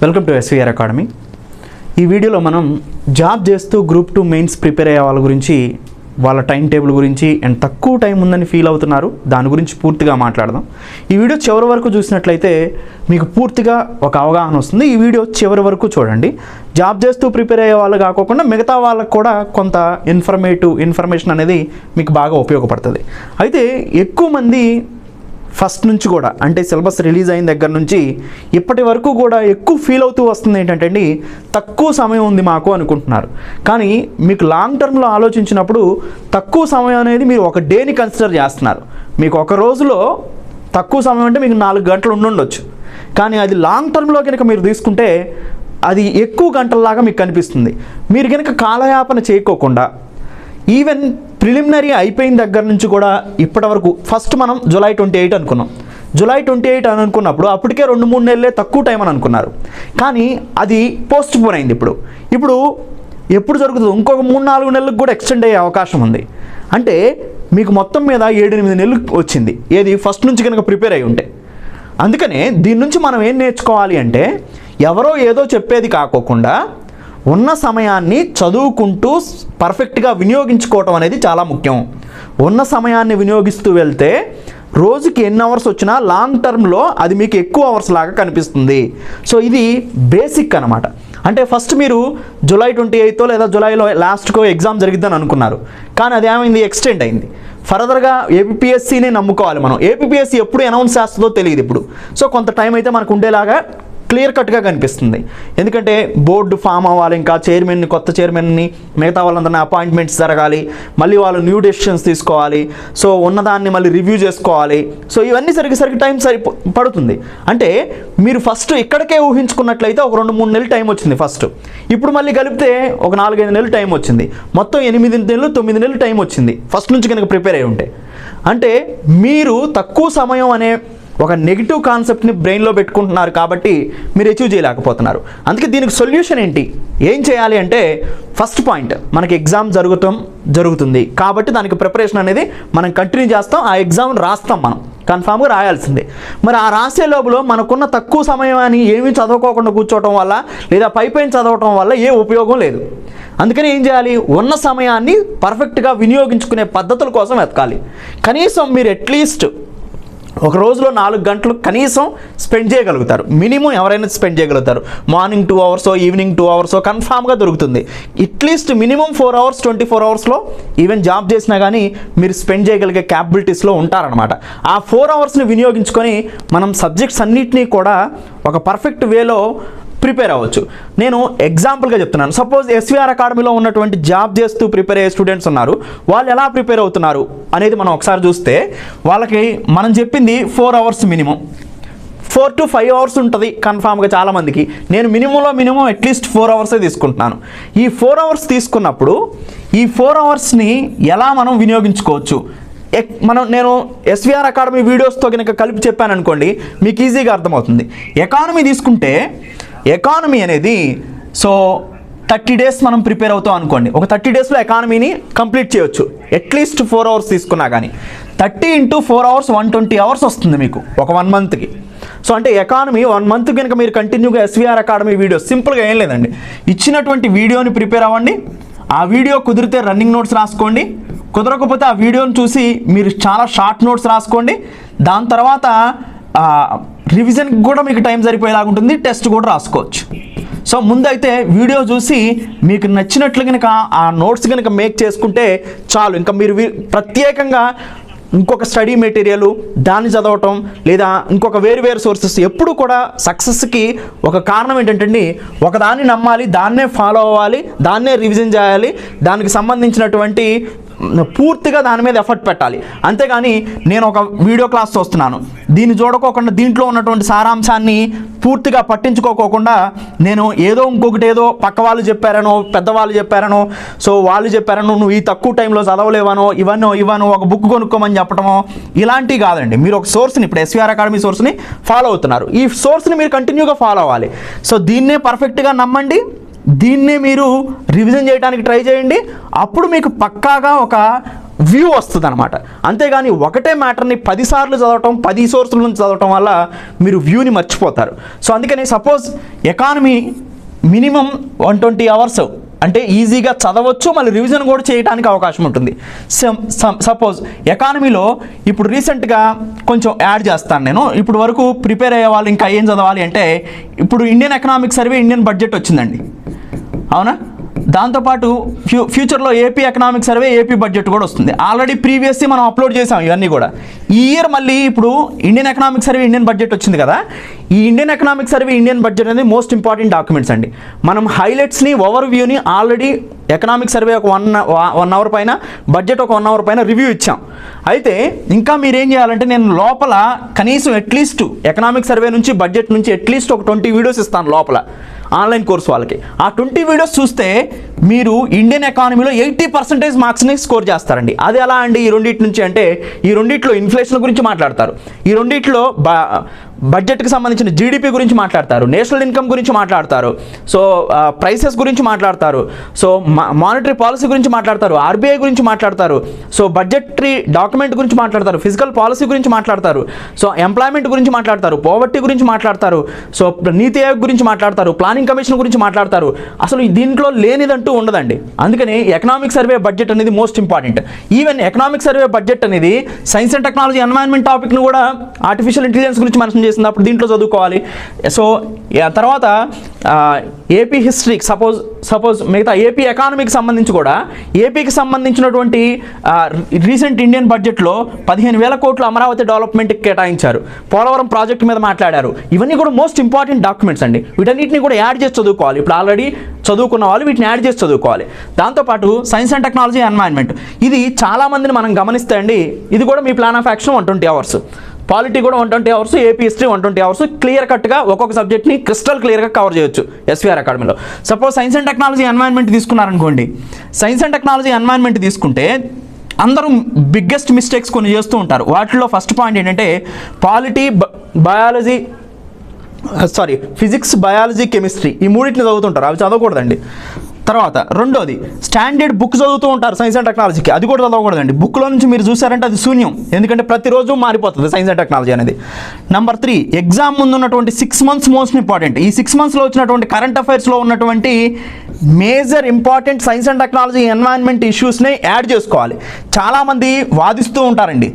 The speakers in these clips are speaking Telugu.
Welcome to SVR academy. ఈ వీడియోలో మనం జాబ్ చేస్తూ గ్రూప్ 2 మెయిన్స్ ప్రిపేర్ అయ్యే వాళ్ళ గురించి, వాళ్ళ టైం టేబుల్ గురించి అండ్ తక్కువ టైం ఉందని ఫీల్ అవుతున్నారు దాని గురించి పూర్తిగా మాట్లాడదాం. ఈ వీడియో చివరి వరకు చూసినట్లయితే మీకు పూర్తిగా ఒక అవగాహన వస్తుంది. ఈ వీడియో చివరి వరకు చూడండి. జాబ్ చేస్తూ ప్రిపేర్ అయ్యే వాళ్ళు కాకుండా మిగతా వాళ్ళకు కూడా కొంత ఇన్ఫర్మేషన్ అనేది మీకు బాగా ఉపయోగపడుతుంది. అయితే ఎక్కువ మంది ఫస్ట్ నుంచి కూడా, అంటే సిలబస్ రిలీజ్ అయిన దగ్గర నుంచి ఇప్పటి వరకు కూడా ఎక్కువ ఫీల్ అవుతూ వస్తుంది ఏంటంటే అండి, తక్కువ సమయం ఉంది మాకు అనుకుంటున్నారు. కానీ మీకు లాంగ్ టర్మ్లో ఆలోచించినప్పుడు తక్కువ సమయం అనేది మీరు ఒక డేని కన్సిడర్ చేస్తున్నారు. మీకు ఒక రోజులో తక్కువ సమయం అంటే మీకు 4 గంటలు ఉండొచ్చు. కానీ అది లాంగ్ టర్మ్లో కనుక మీరు తీసుకుంటే అది ఎక్కువ గంటల్లాగా మీకు కనిపిస్తుంది. మీరు కనుక కాలయాపన చేయకోకుండా ఈవెన్ ప్రిలిమినరీ అయిపోయిన దగ్గర నుంచి కూడా ఇప్పటి వరకు ఫస్ట్ మనం జూలై 28 అనుకున్నాం. జూలై 28 అని అనుకున్నప్పుడు అప్పటికే 2-3 నెలలే తక్కువ టైం అని అనుకున్నారు. కానీ అది పోస్ట్ పోన్ అయింది. ఇప్పుడు ఎప్పుడు జరుగుతుంది? ఇంకొక 3-4 నెలలకు కూడా ఎక్స్టెండ్ అయ్యే అవకాశం ఉంది. అంటే మీకు మొత్తం మీద 7-8 నెలలు వచ్చింది, ఏది ఫస్ట్ నుంచి కనుక ప్రిపేర్ అయి ఉంటే. అందుకనే దీని నుంచి మనం ఏం నేర్చుకోవాలి అంటే, ఎవరో ఏదో చెప్పేది కాకోకుండా ఉన్న సమయాన్ని చదువుకుంటూ పర్ఫెక్ట్గా వినియోగించుకోవటం అనేది చాలా ముఖ్యం. ఉన్న సమయాన్ని వినియోగిస్తూ వెళ్తే రోజుకి ఎన్ని అవర్స్ వచ్చినా లాంగ్ టర్మ్లో అది మీకు ఎక్కువ అవర్స్ లాగా కనిపిస్తుంది. సో ఇది బేసిక్ అనమాట. అంటే ఫస్ట్ మీరు జూలై 28 లేదా జూలైలో లాస్ట్కో ఎగ్జామ్ జరిగిద్దని అనుకున్నారు. కానీ అది ఏమైంది? ఎక్స్టెండ్ అయింది. ఫర్దర్గా ఏపీపీఎస్సీని నమ్ముకోవాలి మనం. ఏపీపీఎస్సీ ఎప్పుడు అనౌన్స్ చేస్తుందో తెలియదు ఇప్పుడు. సో కొంత టైం అయితే మనకు ఉండేలాగా క్లియర్ కట్గా కనిపిస్తుంది. ఎందుకంటే బోర్డు ఫామ్ అవ్వాలి, ఇంకా కొత్త చైర్మన్ని మిగతా వాళ్ళందరినీ అపాయింట్మెంట్స్ జరగాలి, మళ్ళీ వాళ్ళు న్యూ డెసిషన్స్ తీసుకోవాలి. సో ఉన్నదాన్ని మళ్ళీ రివ్యూ చేసుకోవాలి. సో ఇవన్నీ సరికి టైం పడుతుంది. అంటే మీరు ఫస్ట్ ఇక్కడికే ఊహించుకున్నట్లయితే ఒక 2-3 నెలలు టైం వచ్చింది ఫస్ట్. ఇప్పుడు మళ్ళీ కలిపితే ఒక 4-5 నెలలు టైం వచ్చింది. మొత్తం 8-9 నెలలు టైం వచ్చింది ఫస్ట్ నుంచి కనుక ప్రిపేర్ అయి ఉంటే. అంటే మీరు తక్కువ సమయం అనే ఒక నెగిటివ్ కాన్సెప్ట్ని బ్రెయిన్లో పెట్టుకుంటున్నారు కాబట్టి మీరు అచీవ్ చేయలేకపోతున్నారు. అందుకే దీనికి సొల్యూషన్ ఏంటి, ఏం చేయాలి అంటే, ఫస్ట్ పాయింట్, మనకి ఎగ్జామ్ జరుగుతుంది కాబట్టి దానికి ప్రిపరేషన్ అనేది మనం కంటిన్యూ చేస్తాం. ఆ ఎగ్జామ్ రాస్తాం, మనం కన్ఫామ్గా రాయాల్సిందే. మరి ఆ రాసే లోపల మనకున్న తక్కువ సమయం అని ఏమీ చదువుకోకుండా కూర్చోవటం వల్ల లేదా పైపైన చదవటం వల్ల ఏ ఉపయోగం లేదు. అందుకని ఏం చేయాలి? ఉన్న సమయాన్ని పర్ఫెక్ట్గా వినియోగించుకునే పద్ధతుల కోసం వెతకాలి. కనీసం మీరు అట్లీస్ట్ ఒక రోజులో 4 గంటలు కనీసం స్పెండ్ చేయగలుగుతారు. మినిమం ఎవరైనా స్పెండ్ చేయగలుగుతారు. మార్నింగ్ 2 అవర్సో ఈవినింగ్ 2 అవర్సో కన్ఫామ్గా దొరుకుతుంది. అట్లీస్ట్ మినిమం 4 అవర్స్ 24 అవర్స్లో ఈవెన్ జాబ్ చేసినా కానీ మీరు స్పెండ్ చేయగలిగే క్యాపబిలిటీస్లో ఉంటారనమాట. ఆ 4 అవర్స్ని వినియోగించుకొని మనం సబ్జెక్ట్స్ అన్నిటినీ కూడా ఒక పర్ఫెక్ట్ వేలో ప్రిపేర్ అవ్వచ్చు. నేను ఎగ్జాంపుల్గా చెప్తున్నాను. సపోజ్ ఎస్వీఆర్ అకాడమీలో ఉన్నటువంటి జాబ్ చేస్తూ ప్రిపేర్ అయ్యే స్టూడెంట్స్ ఉన్నారు. వాళ్ళు ఎలా ప్రిపేర్ అవుతున్నారు అనేది మనం ఒకసారి చూస్తే, వాళ్ళకి మనం చెప్పింది 4 అవర్స్ మినిమం, 4 to 5 అవర్స్ ఉంటుంది కన్ఫామ్గా చాలామందికి. నేను మినిమం అట్లీస్ట్ 4 అవర్సే తీసుకుంటున్నాను. ఈ 4 అవర్స్ తీసుకున్నప్పుడు ఈ 4 అవర్స్ని ఎలా మనం వినియోగించుకోవచ్చు? నేను ఎస్వీఆర్ అకాడమీ వీడియోస్తో కనుక కలిపి చెప్పాను అనుకోండి, మీకు ఈజీగా అర్థమవుతుంది. ఎకానమీ తీసుకుంటే, ఎకానమీ అనేది 30 డేస్ మనం ప్రిపేర్ అవుతాం అనుకోండి. ఒక 30 డేస్లో ఎకానమీని కంప్లీట్ చేయొచ్చు, అట్లీస్ట్ 4 అవర్స్ తీసుకున్నా కానీ. 30 into 4 అవర్స్ 120 అవర్స్ వస్తుంది మీకు ఒక 1 మంత్కి. సో అంటే ఎకానమీ 1 మంత్ కనుక మీరు కంటిన్యూగా ఎస్వీఆర్ అకాడమీ వీడియో, సింపుల్గా ఏం లేదండి, ఇచ్చినటువంటి వీడియోని ప్రిపేర్ అవ్వండి. ఆ వీడియో కుదిరితే రన్నింగ్ నోట్స్ రాసుకోండి, కుదరకపోతే ఆ వీడియోని చూసి మీరు చాలా షార్ట్ నోట్స్ రాసుకోండి. దాని తర్వాత రివిజన్కి కూడా మీకు టైం సరిపోయేలాగా ఉంటుంది, టెస్ట్ కూడా రాసుకోవచ్చు. సో ముందైతే వీడియో చూసి మీకు నచ్చినట్లు కనుక ఆ నోట్స్ కనుక మేక్ చేసుకుంటే చాలు. ఇంకా మీరు ప్రత్యేకంగా ఇంకొక స్టడీ మెటీరియల్ దాన్ని చదవటం లేదా ఇంకొక వేరు సోర్సెస్, ఎప్పుడు కూడా సక్సెస్కి ఒక కారణం ఏంటంటే, ఒకదాన్ని నమ్మాలి, దాన్నే ఫాలో అవ్వాలి, దాన్నే రివిజన్ చేయాలి, దానికి సంబంధించినటువంటి పూర్తిగా దాని మీద ఎఫర్ట్ పెట్టాలి. అంతేగాని నేను ఒక వీడియో క్లాస్ చూస్తున్నాను, దీన్ని చూడకోకుండా దీంట్లో ఉన్నటువంటి సారాంశాన్ని పూర్తిగా పట్టించుకోకుండా నేను ఇంకొకటి ఏదో పక్క వాళ్ళు చెప్పారనో, పెద్దవాళ్ళు చెప్పారనో, సో వాళ్ళు చెప్పారనో, నువ్వు ఈ తక్కువ టైంలో చదవలేవనో, ఇవన్నో ఒక బుక్ కొనుక్కోమని చెప్పడమో, ఇలాంటివి కాదండి. మీరు ఒక సోర్స్ని, ఇప్పుడు ఎస్వీఆర్ అకాడమీ సోర్స్ని ఫాలో అవుతున్నారు, ఈ సోర్స్ని మీరు కంటిన్యూగా ఫాలో అవ్వాలి. సో దీన్నే పర్ఫెక్ట్గా నమ్మండి, దీన్నే మీరు రివిజన్ చేయడానికి ట్రై చేయండి. అప్పుడు మీకు పక్కాగా ఒక వ్యూ వస్తుంది అనమాట. అంతేగాని ఒకటే మ్యాటర్ని 10 సార్లు చదవటం, 10 సోర్సుల నుంచి చదవటం వల్ల మీరు వ్యూని మర్చిపోతారు. సో అందుకని సపోజ్ ఎకానమీ మినిమం 120 అవర్స్ అంటే ఈజీగా చదవచ్చు, మళ్ళీ రివిజన్ కూడా చేయడానికి అవకాశం ఉంటుంది. సపోజ్ ఎకానమీలో ఇప్పుడు రీసెంట్గా కొంచెం యాడ్ చేస్తాను నేను. ఇప్పుడు వరకు ప్రిపేర్ అయ్యే వాళ్ళు ఇంకా ఏం చదవాలి అంటే, ఇప్పుడు Indian economic survey, Indian budget వచ్చిందండి, అవునా? దాంతోపాటు ఫ్యూచర్లో AP economic survey, AP budget కూడా వస్తుంది. ఆల్రెడీ ప్రీవియస్లీ మనం అప్లోడ్ చేసాం ఇవన్నీ కూడా. ఈ ఇయర్ మళ్ళీ ఇప్పుడు Indian economic survey, Indian budget వచ్చింది కదా. ఈ Indian economic survey, Indian budget అనేది మోస్ట్ ఇంపార్టెంట్ డాక్యుమెంట్స్ అండి. మనం హైలైట్స్ని, ఓవర్ వ్యూని ఆల్రెడీ ఎకనామిక్ సర్వే ఒక 1 అవర్ పైన, బడ్జెట్ ఒక 1 అవర్ పైన రివ్యూ ఇచ్చాం. అయితే ఇంకా మీరేం చేయాలంటే, నేను లోపల కనీసం అట్లీస్ట్ ఎకనామిక్ సర్వే నుంచి, బడ్జెట్ నుంచి అట్లీస్ట్ ఒక 20 వీడియోస్ ఇస్తాను లోపల ఆన్లైన్ కోర్స్ వాళ్ళకి. ఆ 20 వీడియోస్ చూస్తే మీరు ఇండియన్ ఎకానమీలో 80% మార్క్స్ని స్కోర్ చేస్తారండి. అది ఎలా అండి ఈ రెండింటి నుంచి అంటే, ఈ రెండిట్లో ఇన్ఫ్లేషన్ గురించి మాట్లాడతారు, ఈ రెండిట్లో బడ్జెట్కి సంబంధించిన జీడిపి గురించి మాట్లాడతారు, నేషనల్ ఇన్కమ్ గురించి మాట్లాడతారు, సో ప్రైసెస్ గురించి మాట్లాడతారు, సో మానిటరీ పాలసీ గురించి మాట్లాడతారు, ఆర్బీఐ గురించి మాట్లాడతారు, సో బడ్జెటరీ డాక్యుమెంట్ గురించి మాట్లాడతారు, ఫిజికల్ పాలసీ గురించి మాట్లాడతారు, సో ఎంప్లాయ్మెంట్ గురించి మాట్లాడతారు, పోవర్టీ గురించి మాట్లాడతారు, సో నీతి ఆయోగ్ గురించి మాట్లాడతారు, ప్లానింగ్ కమిషన్ గురించి మాట్లాడతారు. అసలు దీంట్లో లేనిదంటూ ఉండదండి. అందుకని ఎకనామిక్ సర్వే, బడ్జెట్ అనేది most important. Even economic survey, budget అనేది సైన్స్ అండ్ టెక్నాలజీ, ఎన్వైరన్మెంట్ టాపిక్ను కూడా ఆర్టిఫిషియల్ ఇంటెలిజెన్స్ గురించి మెన్షన్ చేసింది, అప్పుడు దీంట్లో చదువుకోవాలి. సో తర్వాత ఏపీ హిస్టరీకి సపోజ్ మిగతా ఏపీ ఎకానమీకి సంబంధించి కూడా, ఏపీకి సంబంధించినటువంటి రీసెంట్ ఇండియన్ బడ్జెట్లో 15,000 కోట్లు అమరావతి డెవలప్మెంట్కి కేటాయించారు, పోలవరం ప్రాజెక్ట్ మీద మాట్లాడారు. ఇవన్నీ కూడా మోస్ట్ ఇంపార్టెంట్ డాక్యుమెంట్స్ అండి. వీటన్నిటిని కూడా యాడ్ చేసి చదువుకోవాలి. ఇప్పుడు ఆల్రెడీ చదువుకున్న వాళ్ళు వీటిని యాడ్ చేసి చదువుకోవాలి. దాంతోపాటు సైన్స్ అండ్ టెక్నాలజీ, ఎన్వైరన్మెంట్, ఇది చాలామందిని మనం గమనిస్తే అండి, ఇది కూడా మీ plan of action 120 hours, polity కూడా 120 hours, AP history 120 hours, clear కట్గా ఒక్కొక్క సబ్జెక్ట్ని క్రిస్టల్ క్లియర్గా కవర్ చేయొచ్చు ఎస్వీఆర్ అకాడమీలో. Suppose science and technology, environment తీసుకున్నారనుకోండి, సైన్స్ అండ్ టెక్నాలజీ, ఎన్వైరన్మెంట్ తీసుకుంటే అందరూ బిగ్గెస్ట్ మిస్టేక్స్ కొన్ని చేస్తూ ఉంటారు. వాటిలో ఫస్ట్ పాయింట్ ఏంటంటే, ఫిజిక్స్, బయాలజీ, కెమిస్ట్రీ, ఈ మూడింటిని చదువుతుంటారు. అవి చదవకూడదండి. తర్వాత రెండోది, స్టాండర్డ్ బుక్ చదువుతూ ఉంటారు సైన్స్ అండ్ టెక్నాలజీకి, అది కూడా చదవకూడదండి. బుక్లో నుంచి మీరు చూసారంటే అది శూన్యం, ఎందుకంటే ప్రతిరోజు మారిపోతుంది సైన్స్ అండ్ టెక్నాలజీ అనేది. నెంబర్ 3, ఎగ్జామ్ ముందు ఉన్నటువంటి 6 months మోస్ట్ ఇంపార్టెంట్. ఈ 6 monthsలో వచ్చినటువంటి కరెంట్ అఫైర్స్లో ఉన్నటువంటి major important science and technology, environment ఇష్యూస్ని యాడ్ చేసుకోవాలి. చాలామంది వాదిస్తూ ఉంటారండి,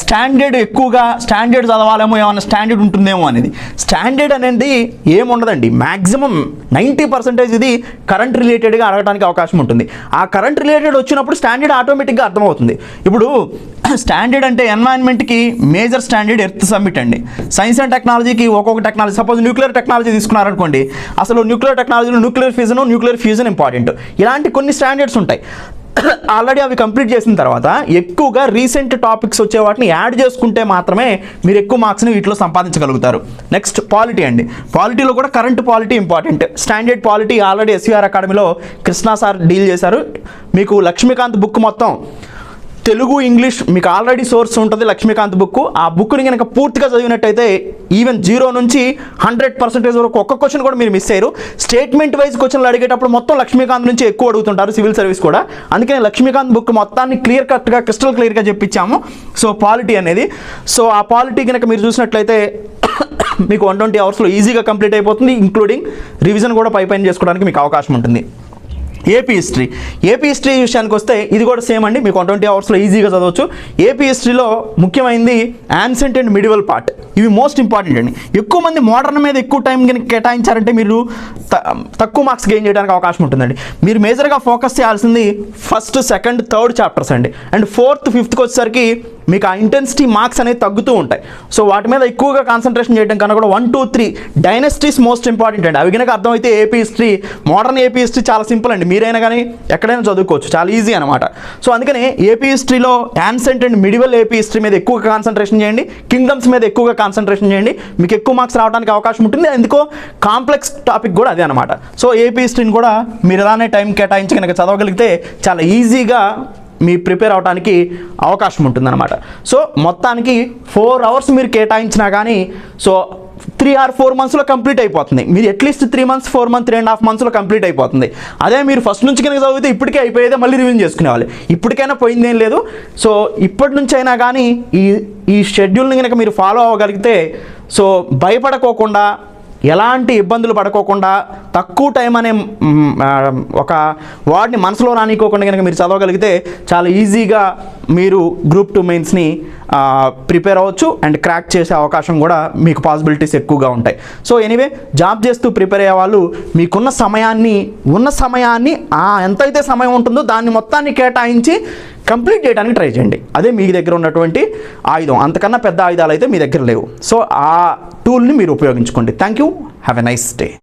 స్టాండర్డ్ ఎక్కువగా, స్టాండర్డ్ చదవాలేమో, ఏమైనా స్టాండర్డ్ ఉంటుందేమో అనేది. స్టాండర్డ్ అనేది ఏముండదండి, మ్యాక్సిమం 90% ఇది కరెంట్ రిలేటెడ్గా అడగడానికి అవకాశం ఉంటుంది. ఆ కరెంట్ రిలేటెడ్ వచ్చినప్పుడు స్టాండర్డ్ ఆటోమేటిక్గా అర్థమవుతుంది. ఇప్పుడు స్టాండర్డ్ అంటే ఎన్వైరన్మెంట్కి మేజర్ స్టాండర్డ్ ఎర్త్ సమ్మిట్ అండి. సైన్స్ అండ్ టెక్నాలజీకి ఒక్కొక్క టెక్నాలజీ, సపోజ్ న్యూక్లియర్ టెక్నాలజీ తీసుకున్నారనుకోండి, అసలు న్యూక్లియర్ టెక్నాలజీలో న్యూక్లియర్ ఫ్యూజన్ ఇంపార్టెంట్. ఇలాంటి కొన్ని స్టాండర్డ్స్ ఉంటాయి. ఆల్రెడీ అవి కంప్లీట్ చేసిన తర్వాత ఎక్కువగా రీసెంట్ టాపిక్స్ వచ్చే వాటిని యాడ్ చేసుకుంటే మాత్రమే మీరు ఎక్కువ మార్క్స్ని వీటిలో సంపాదించగలుగుతారు. నెక్స్ట్ పాలిటీ అండి. పాలిటీలో కూడా current polity important. Standard polity already SVR అకాడమీలో కృష్ణా సార్ డీల్ చేశారు. మీకు లక్ష్మీకాంత్ బుక్ మొత్తం తెలుగు, ఇంగ్లీష్ మీకు ఆల్రెడీ సోర్స్ ఉంటుంది లక్ష్మీకాంత్ బుక్. ఆ బుక్ని కనుక పూర్తిగా చదివినట్టయితే ఈవెన్ 0 నుంచి 100% వరకు ఒక్క క్వశ్చన్ కూడా మీరు మిస్ అయ్యారు. స్టేట్మెంట్ వైజ్ క్వశ్చన్లు అడిగేటప్పుడు మొత్తం లక్ష్మీకాంత్ నుంచి ఎక్కువ అడుగుతుంటారు, సివిల్ సర్వీస్ కూడా. అందుకని లక్ష్మీకాంత్ బుక్ మొత్తాన్ని క్లియర్ కట్గా, క్రిస్టల్ క్లియర్గా చెప్పించాము. సో పాలిటీ అనేది, సో ఆ పాలిటీ కనుక మీరు చూసినట్లయితే మీకు 120 అవర్స్లో ఈజీగా కంప్లీట్ అయిపోతుంది, ఇంక్లూడింగ్ రివిజన్ కూడా పైపైన చేసుకోవడానికి మీకు అవకాశం ఉంటుంది. ఏపీ హిస్టరీ విషయానికి వస్తే ఇది కూడా సేమ్ అండి, మీకు 120 అవర్స్లో ఈజీగా చదవచ్చు. ఏపీ హిస్టరీలో ముఖ్యమైనది యాన్సెంట్ అండ్ మిడివల్ పార్ట్, ఇవి మోస్ట్ ఇంపార్టెంట్ అండి. ఎక్కువ మంది మోడర్న్ మీద ఎక్కువ టైం కనుక కేటాయించారంటే మీరు తక్కువ మార్క్స్ గెయిన్ చేయడానికి అవకాశం ఉంటుందండి. మీరు మేజర్గా ఫోకస్ చేయాల్సింది 1st, 2nd, 3rd చాప్టర్స్ అండి. అండ్ 4th, 5th వచ్చేసరికి మీకు ఆ ఇంటెన్సిటీ మార్క్స్ అనేది తగ్గుతూ ఉంటాయి. సో వాటి మీద ఎక్కువగా కాన్సన్ట్రేషన్ చేయడం కన్నా కూడా 1, 2, 3 డైనస్టీస్ మోస్ట్ ఇంపార్టెంట్ అండి. అవి కనుక అర్థమైతే AP history, modern AP history చాలా సింపుల్ అండి, మీరైనా కానీ ఎక్కడైనా చదువుకోవచ్చు, చాలా ఈజీ అనమాట. సో అందుకని ఏపీ హిస్టరీలో ancient and medieval AP history మీద ఎక్కువగా కాన్సన్ట్రేషన్ చేయండి, కింగ్డమ్స్ మీద ఎక్కువగా కాన్సన్ట్రేషన్ చేయండి, మీకు ఎక్కువ మార్క్స్ రావడానికి అవకాశం ఉంటుంది. ఎందుకో కాంప్లెక్స్ టాపిక్ కూడా అదే అనమాట. సో ఏపీ హిస్టరీని కూడా మీరు అలానే టైం కేటాయించి కనుక చదవగలిగితే చాలా ఈజీగా మీ ప్రిపేర్ అవడానికి అవకాశం ఉంటుందన్నమాట. సో మొత్తానికి 4 hours మీరు కేటాయించినా కానీ, సో 3 or 4 monthsలో కంప్లీట్ అయిపోతుంది. మీరు అట్లీస్ట్ 3 months 4 months 3.5 monthsలో కంప్లీట్ అయిపోతుంది. అదే మీరు ఫస్ట్ నుంచి కనుక చదివితే ఇప్పటికే అయిపోయేదే, మళ్ళీ రివిజన్ చేసుకునేవాళ్ళు. ఇప్పటికైనా పోయిందేం లేదు. సో ఇప్పటి నుంచి అయినా కానీ ఈ షెడ్యూల్ని కనుక మీరు ఫాలో అవ్వగలిగితే, సో భయపడకోకుండా, ఎలాంటి ఇబ్బందులు పడుకోకుండా, తక్కువ టైం అనే ఒక వాడిని మనసులో రానికోకుండా కనుక మీరు చదవగలిగితే చాలా ఈజీగా మీరు గ్రూప్ 2 మెయిన్స్ని ప్రిపేర్ అవ్వచ్చు అండ్ క్రాక్ చేసే అవకాశం కూడా మీకు పాసిబిలిటీస్ ఎక్కువగా ఉంటాయి. సో ఎనీవే, జాబ్ చేస్తూ ప్రిపేర్ అయ్యే వాళ్ళు మీకున్న సమయాన్ని ఎంతైతే సమయం ఉంటుందో దాన్ని మొత్తాన్ని కేటాయించి కంప్లీట్ చేయడానికి ట్రై చేయండి. అదే మీ దగ్గర ఉన్నటువంటి ఆయుధం. అంతకన్నా పెద్ద ఆయుధాలు అయితే మీ దగ్గర లేవు. సో ఆ టూల్ని మీరు ఉపయోగించుకోండి. Thank you. Have a nice day.